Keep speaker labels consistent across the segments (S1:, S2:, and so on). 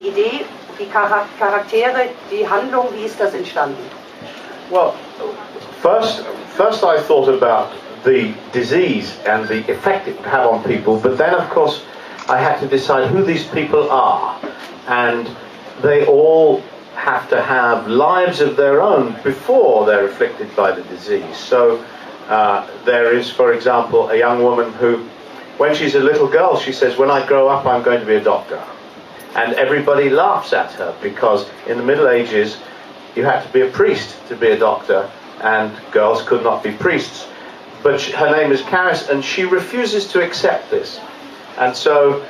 S1: Idee, die Charaktere, die Handlung, wie ist das entstanden?
S2: Well, first I thought about the disease and the effect it would have on people, but then of course I had to decide who these people are, and they all have to have lives of their own before they're afflicted by the disease. So there is, for example, a young woman who, when she's a little girl, she says, when I grow up I'm going to be a doctor. And everybody laughs at her, because in the Middle Ages you had to be a priest to be a doctor, and girls could not be priests. But her name is Caris, and she refuses to accept this. And so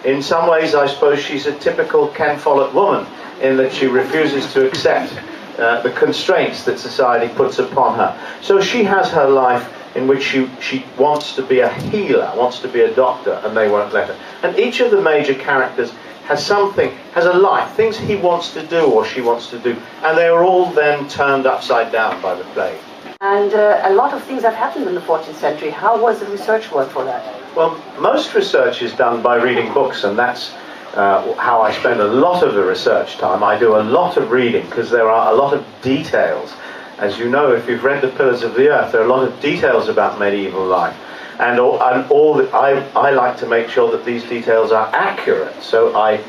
S2: in some ways I suppose she's a typical Ken Follett woman, in that she refuses to accept the constraints that society puts upon her. So she has her life in which she wants to be a healer, wants to be a doctor, and they won't let her. And each of the major characters has a life, things he wants to do or she wants to do, and they are all then turned upside down by the plague.
S1: And a lot of things have happened in the 14th century. How was the research work for that?
S2: Well, most research is done by reading books, and that's how I spend a lot of the research time. I do a lot of reading, because there are a lot of details. As you know, if you've read The Pillars of the Earth, there are a lot of details about medieval life. And I like to make sure that these details are accurate, so I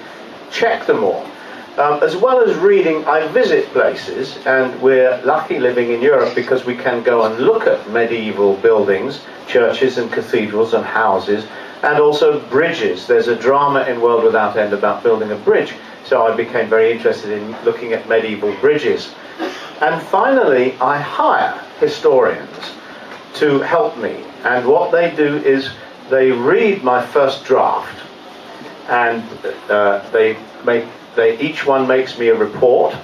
S2: check them all. As well as reading, I visit places, and we're lucky living in Europe because we can go and look at medieval buildings, churches and cathedrals and houses, and also bridges. There's a drama in World Without End about building a bridge, so I became very interested in looking at medieval bridges. And finally, I hire historians to help me, and what they do is they read my first draft, and each one makes me a report,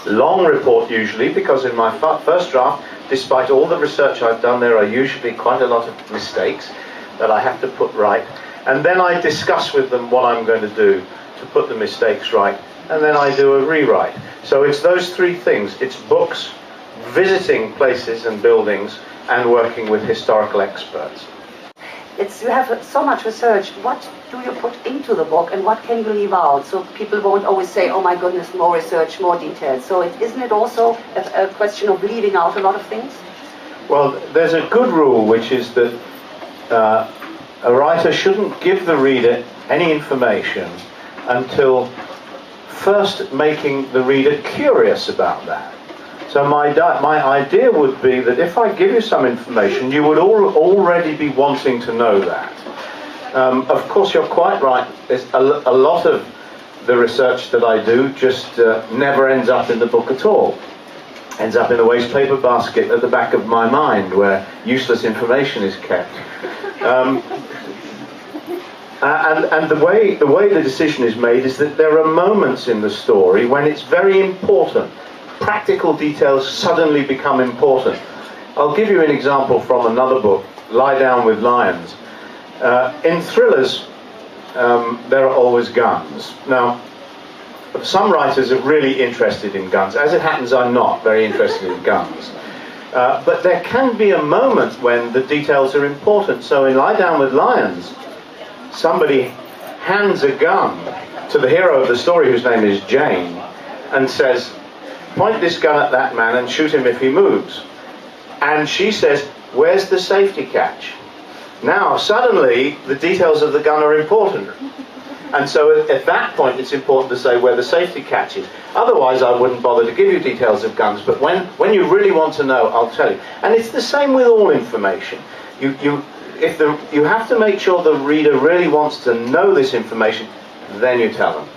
S2: long report usually, because in my first draft, despite all the research I've done, there are usually quite a lot of mistakes that I have to put right, and then I discuss with them what I'm going to do to put the mistakes right, and then I do a rewrite. So it's those three things. It's books, visiting places and buildings, and working with historical experts.
S1: You have so much research. What do you put into the book, and what can you leave out? So people won't always say, oh my goodness, more research, more details. So isn't it also a question of leaving out a lot of things?
S2: Well, there's a good rule, which is that a writer shouldn't give the reader any information until first making the reader curious about that. So my idea would be that if I give you some information, you would already be wanting to know that. Of course, you're quite right. There's a lot of the research that I do just never ends up in the book at all. Ends up in the waste paper basket at the back of my mind, where useless information is kept. And the way the decision is made is that there are moments in the story when it's very important. Practical details suddenly become important. I'll give you an example from another book, Lie Down with Lions. In thrillers, there are always guns. Now, some writers are really interested in guns. As it happens, I'm not very interested in guns. But there can be a moment when the details are important. So in Lie Down with Lions, somebody hands a gun to the hero of the story, whose name is Jane, and says, point this gun at that man and shoot him if he moves. And she says, where's the safety catch? Now, suddenly, the details of the gun are important. And so at that point, it's important to say where the safety catch is. Otherwise, I wouldn't bother to give you details of guns. But when you really want to know, I'll tell you. And it's the same with all information. You have to make sure the reader really wants to know this information, then you tell them.